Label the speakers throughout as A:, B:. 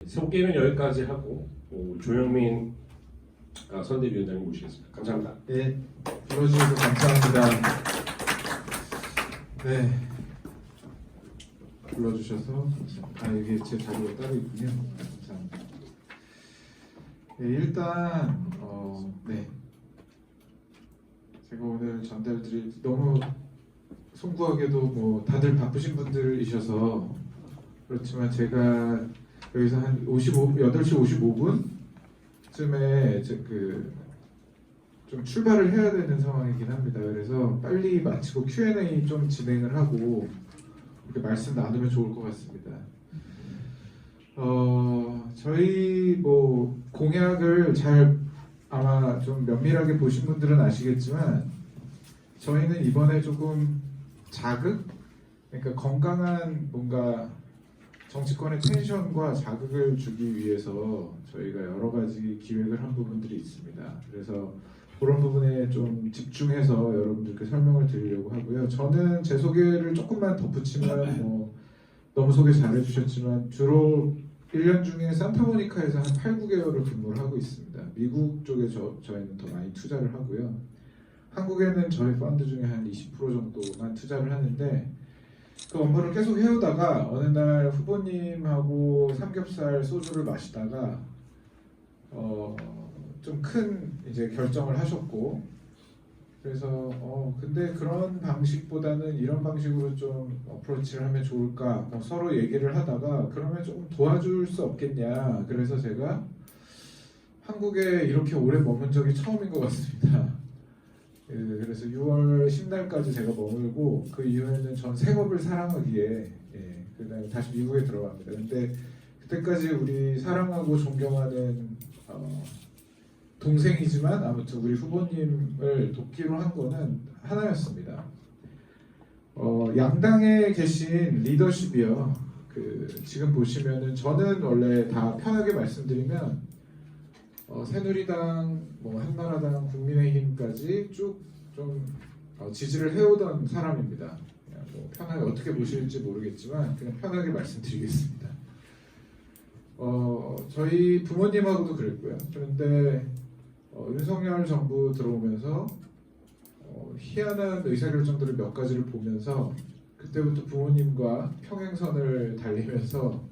A: 소개는 여기까지 하고 조영민 선대위원장님 모시겠습니다. 감사합니다.
B: 네, 불러주셔서 감사합니다. 네, 불러주셔서 이게 제 자리가 따로 있군요. 감사합니다. 네, 일단 네, 제가 오늘 전달드릴 너무 송구하게도 뭐 다들 바쁘신 분들이셔서 그렇지만 제가 여기서 한 8시 55분쯤에 좀 출발을 해야 되는 상황이긴 합니다. 그래서 빨리 마치고 Q&A 좀 진행을 하고 이렇게 말씀 나누면 좋을 것 같습니다. 저희 뭐 공약을 잘 아마 좀 면밀하게 보신 분들은 아시겠지만 저희는 이번에 조금 자극, 그러니까 건강한 뭔가 정치권의 텐션과 자극을 주기 위해서 저희가 여러 가지 기획을 한 부분들이 있습니다. 그래서 그런 부분에 좀 집중해서 여러분들께 설명을 드리려고 하고요. 저는 제 소개를 조금만 덧붙이면 너무 소개 잘해주셨지만 주로 1년 중에 산타모니카에서 한 8, 9개월을 근무를 하고 있습니다. 미국 쪽에 저희는 더 많이 투자를 하고요. 한국에는 저희 펀드 중에 한 20% 정도만 투자를 하는데 그 업무를 계속 해오다가 어느 날 후보님하고 삼겹살 소주를 마시다가 좀 큰 이제 결정을 하셨고 그래서 근데 그런 방식보다는 이런 방식으로 좀 어프로치를 하면 좋을까 서로 얘기를 하다가 그러면 조금 도와줄 수 없겠냐 그래서 제가 한국에 이렇게 오래 머문 적이 처음인 것 같습니다. 그래서 6월 10날까지 제가 머물고 그 이후에는 전 생업을 사랑하기에 그다음에 다시 미국에 들어갑니다. 근데 그때까지 우리 사랑하고 존경하는 동생이지만 아무튼 우리 후보님을 돕기로 한 거는 하나였습니다. 양당에 계신 리더십이요. 지금 보시면은 저는 원래 다 편하게 말씀드리면 새누리당, 한나라당, 국민의힘까지 쭉 좀 지지를 해오던 사람입니다. 그냥 편하게 어떻게 보실지 모르겠지만 그냥 편하게 말씀드리겠습니다. 저희 부모님하고도 그랬고요. 그런데 윤석열 정부 들어오면서 희한한 의사결정들을 몇 가지를 보면서 그때부터 부모님과 평행선을 달리면서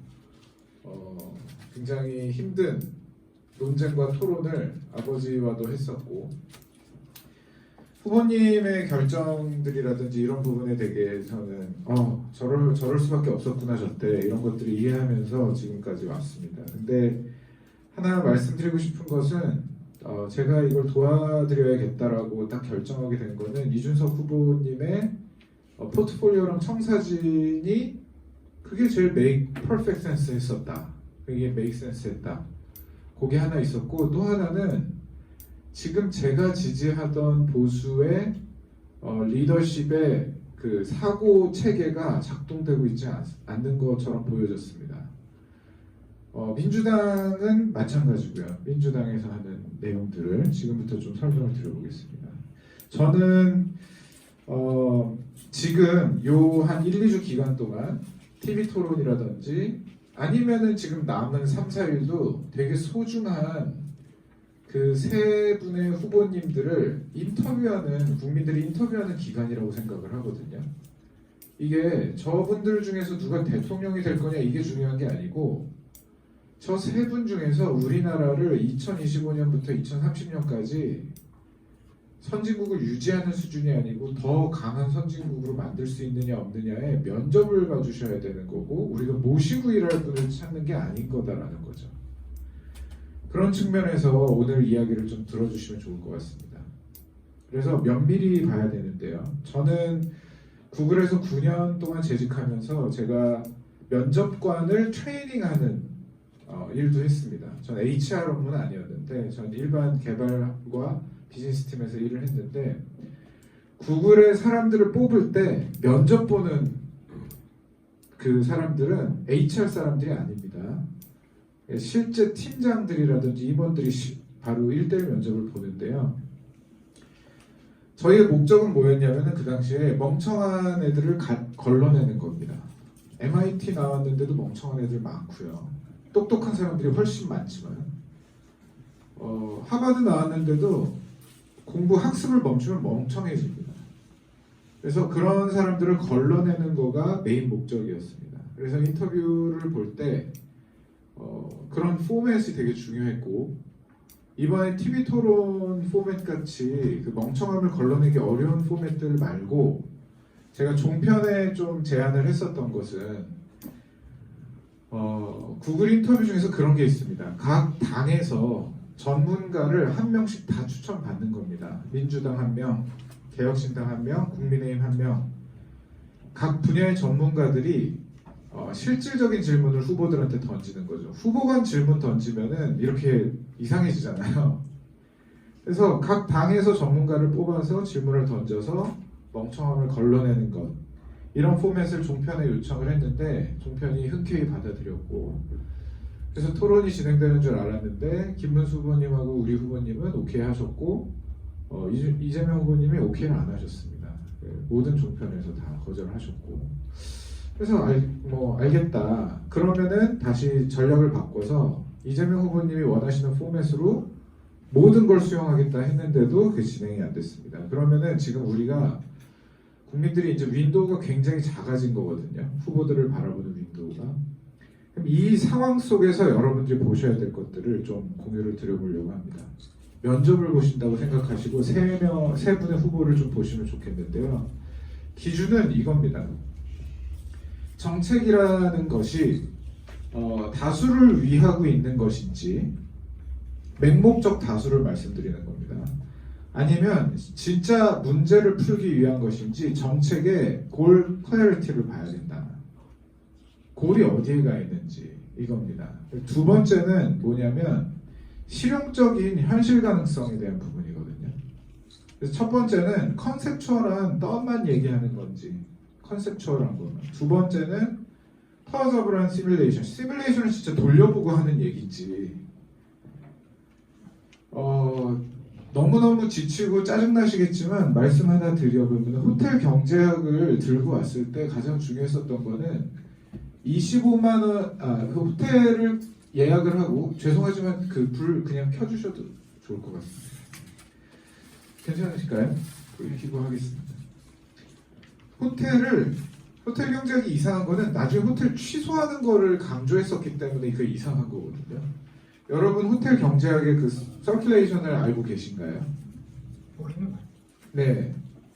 B: 굉장히 힘든 논쟁과 토론을 아버지와도 했었고 후보님의 결정들이라든지 이런 부분에 대해서는 저럴 수밖에 없었구나 저때 이런 것들을 이해하면서 지금까지 왔습니다. 근데 하나 말씀드리고 싶은 것은 제가 이걸 도와드려야겠다라고 딱 결정하게 된 거는 이준석 후보님의 포트폴리오랑 청사진이 그게 제일 make perfect sense 했었다. 그게 make sense 했다. 그게 하나 있었고 또 하나는 지금 제가 지지하던 보수의 리더십의 그 사고 체계가 작동되고 있지 않는 것처럼 보여졌습니다. 민주당은 마찬가지고요. 민주당에서 하는 내용들을 지금부터 좀 설명을 드려보겠습니다. 저는 지금 요 한 1, 2주 기간 동안 TV 토론이라든지 아니면은 지금 남은 3, 4일도 되게 소중한 그 세 분의 후보님들을 인터뷰하는 국민들이 인터뷰하는 기간이라고 생각을 하거든요. 이게 저분들 중에서 누가 대통령이 될 거냐 이게 중요한 게 아니고 저 세 분 중에서 우리나라를 2025년부터 2030년까지 선진국을 유지하는 수준이 아니고 더 강한 선진국으로 만들 수 있느냐 없느냐에 면접을 봐주셔야 되는 거고 우리가 모시고 일할 분을 찾는 게 아닌 거다라는 거죠. 그런 측면에서 오늘 이야기를 좀 들어주시면 좋을 것 같습니다. 그래서 면밀히 봐야 되는데요. 저는 구글에서 9년 동안 재직하면서 제가 면접관을 트레이닝하는 일도 했습니다. 전 HR 업무는 아니었는데 전 일반 개발과 비즈니스 팀에서 일을 했는데 구글의 사람들을 뽑을 때 면접 보는 그 사람들은 HR 사람들이 아닙니다. 실제 팀장들이라든지 임원들이 바로 1대1 면접을 보는데요. 저희의 목적은 뭐였냐면은 그 당시에 멍청한 애들을 걸러내는 겁니다. MIT 나왔는데도 멍청한 애들 많고요. 똑똑한 사람들이 훨씬 많지만 하버드 나왔는데도 공부 학습을 멈추면 멍청해집니다. 그래서 그런 사람들을 걸러내는 거가 메인 목적이었습니다. 그래서 인터뷰를 볼 때 그런 포맷이 되게 중요했고 이번에 TV 토론 포맷 같이 그 멍청함을 걸러내기 어려운 포맷들 말고 제가 종편에 좀 제안을 했었던 것은 구글 인터뷰 중에서 그런 게 있습니다. 각 당에서 전문가를 한 명씩 다 추천받는 겁니다. 민주당 한 명, 개혁신당 한 명, 국민의힘 한 명. 각 분야의 전문가들이 실질적인 질문을 후보들한테 던지는 거죠. 후보 간 질문 던지면은 이렇게 이상해지잖아요. 그래서 각 당에서 전문가를 뽑아서 질문을 던져서 멍청함을 걸러내는 것. 이런 포맷을 종편에 요청을 했는데 종편이 흔쾌히 받아들였고 그래서 토론이 진행되는 줄 알았는데 김문수 후보님하고 우리 후보님은 오케이 하셨고 이재명 후보님이 오케이를 안 하셨습니다. 모든 종편에서 다 거절하셨고 그래서 알겠다. 그러면은 다시 전략을 바꿔서 이재명 후보님이 원하시는 포맷으로 모든 걸 수용하겠다 했는데도 그게 진행이 안 됐습니다. 그러면은 지금 우리가 국민들이 이제 윈도우가 굉장히 작아진 거거든요. 후보들을 바라보는 윈도우가. 그럼 이 상황 속에서 여러분들이 보셔야 될 것들을 좀 공유를 드려보려고 합니다. 면접을 보신다고 생각하시고 세 분의 후보를 좀 보시면 좋겠는데요. 기준은 이겁니다. 정책이라는 것이 다수를 위하고 있는 것인지 맹목적 다수를 말씀드리는 겁니다. 아니면 진짜 문제를 풀기 위한 것인지 정책의 골 클래리티를 봐야 된다. 골이 어디에 가 있는지 이겁니다. 두 번째는 뭐냐면 실용적인 현실 가능성에 대한 부분이거든요. 그래서 첫 번째는 컨셉추얼한 떡만 얘기하는 건지 컨셉추얼한 거는 두 번째는 파워서블한 시뮬레이션 시뮬레이션을 진짜 돌려보고 하는 얘기인지 너무너무 지치고 짜증나시겠지만 말씀 하나 드려보면 호텔 경제학을 들고 왔을 때 가장 중요했었던 거는 25만 원 그 호텔을 예약을 하고 죄송하지만 그 불 그냥 켜주셔도 좋을 것 같습니다. 괜찮으실까요? 불 켜고 하겠습니다. 호텔 경제학이 이상한 거는 나중에 호텔 취소하는 거를 강조했었기 때문에 그게 이상한 거거든요. 여러분 호텔 경제학의 그 서큘레이션을 알고 계신가요? 네.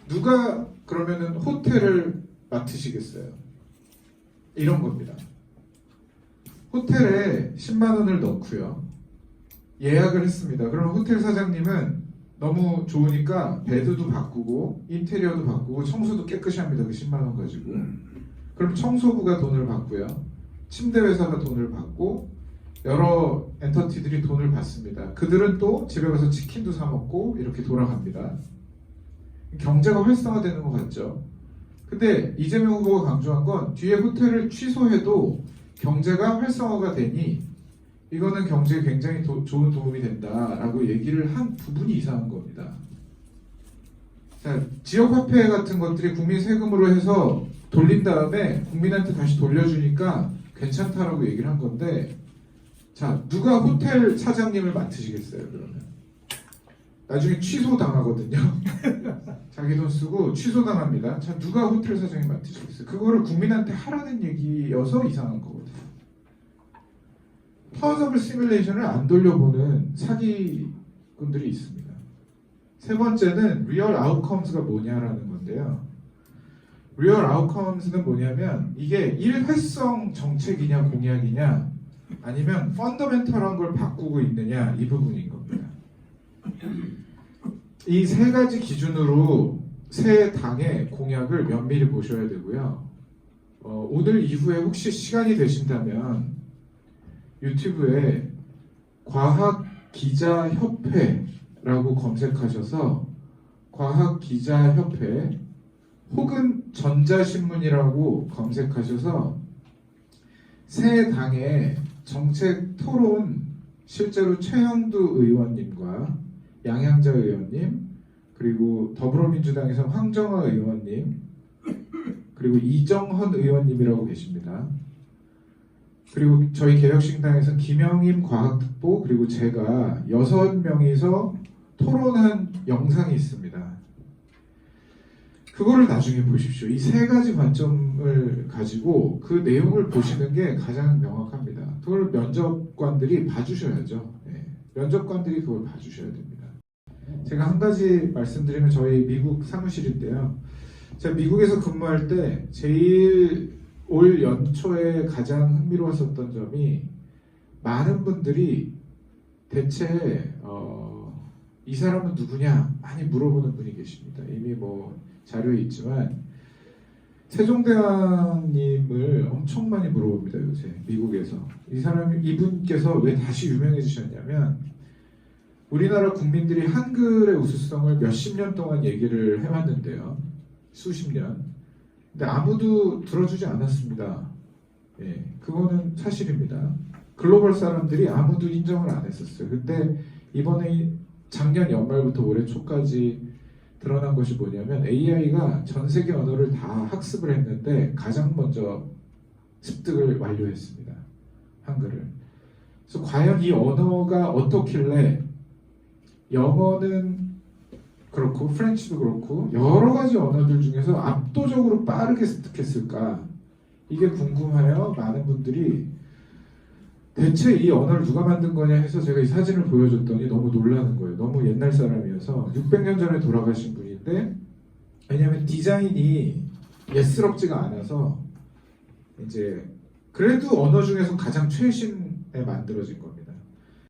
B: 누가 그러면은 호텔을 맡으시겠어요? 이런 겁니다. 호텔에 10만 원을 넣고요. 예약을 했습니다. 그럼 호텔 사장님은 너무 좋으니까 베드도 바꾸고 인테리어도 바꾸고 청소도 깨끗이 합니다. 그 10만 원 가지고. 그럼 청소부가 돈을 받고요. 침대 회사가 돈을 받고 여러 엔터티들이 돈을 받습니다. 그들은 또 집에 가서 치킨도 사 먹고 이렇게 돌아갑니다. 경제가 활성화되는 것 같죠? 근데 이재명 후보가 강조한 건 뒤에 호텔을 취소해도 경제가 활성화가 되니 이거는 경제에 굉장히 좋은 도움이 된다라고 얘기를 한 부분이 이상한 겁니다. 자, 지역화폐 같은 것들이 국민 세금으로 해서 돌린 다음에 국민한테 다시 돌려주니까 괜찮다라고 얘기를 한 건데 자, 누가 호텔 사장님을 맡으시겠어요, 그러면? 나중에 취소당하거든요. 자기 돈 쓰고 취소당합니다. 자, 누가 호텔 사장님 맡으시겠어요? 그거를 국민한테 하라는 얘기여서 이상한 거거든요. 파워서블 시뮬레이션을 안 돌려보는 사기꾼들이 있습니다. 세 번째는 리얼 아웃컴스가 뭐냐라는 건데요. 리얼 아웃컴스는 뭐냐면 이게 일회성 정책이냐 공약이냐 아니면 펀더멘털한 걸 바꾸고 있느냐 이 부분인 겁니다. 이 세 가지 기준으로 새 당의 공약을 면밀히 보셔야 되고요. 오늘 이후에 혹시 시간이 되신다면 유튜브에 과학기자협회라고 검색하셔서 과학기자협회 혹은 전자신문이라고 검색하셔서 새 당의 정책 토론 실제로 최영두 의원님과 양양자 의원님 그리고 더불어민주당에서 황정아 의원님, 그리고 이정헌 의원님이라고 계십니다. 그리고 저희 개혁신당에서 김영임 과학특보 그리고 제가 6명이서 토론한 영상이 있습니다. 그거를 나중에 보십시오. 이 세 가지 관점을 가지고 그 내용을 보시는 게 가장 명확합니다. 그걸 면접관들이 봐주셔야죠. 네. 면접관들이 그걸 봐주셔야 됩니다. 제가 한 가지 말씀드리면 저희 미국 사무실인데요. 제가 미국에서 근무할 때 제일 올 연초에 가장 흥미로웠었던 점이 많은 분들이 대체 이 사람은 누구냐 많이 물어보는 분이 계십니다. 이미 뭐 자료에 있지만 세종대왕님을 엄청 많이 물어봅니다. 요새 미국에서 이분께서 왜 다시 유명해지셨냐면 우리나라 국민들이 한글의 우수성을 몇십 년 동안 얘기를 해왔는데요. 수십 년. 근데 아무도 들어주지 않았습니다. 예, 그거는 사실입니다. 글로벌 사람들이 아무도 인정을 안 했었어요. 근데 이번에 작년 연말부터 올해 초까지 드러난 것이 뭐냐면 AI가 전 세계 언어를 다 학습을 했는데 가장 먼저 습득을 완료했습니다. 한글을. 그래서 과연 이 언어가 어떻길래 영어는 그렇고 프렌치도 그렇고 여러 가지 언어들 중에서 압도적으로 빠르게 습득했을까? 이게 궁금하여 많은 분들이 대체 이 언어를 누가 만든 거냐 해서 제가 이 사진을 보여줬더니 너무 놀라는 거예요. 너무 옛날 사람이어서 600년 전에 돌아가신 분인데 왜냐하면 디자인이 예스럽지가 않아서 이제 그래도 언어 중에서 가장 최신에 만들어진 겁니다.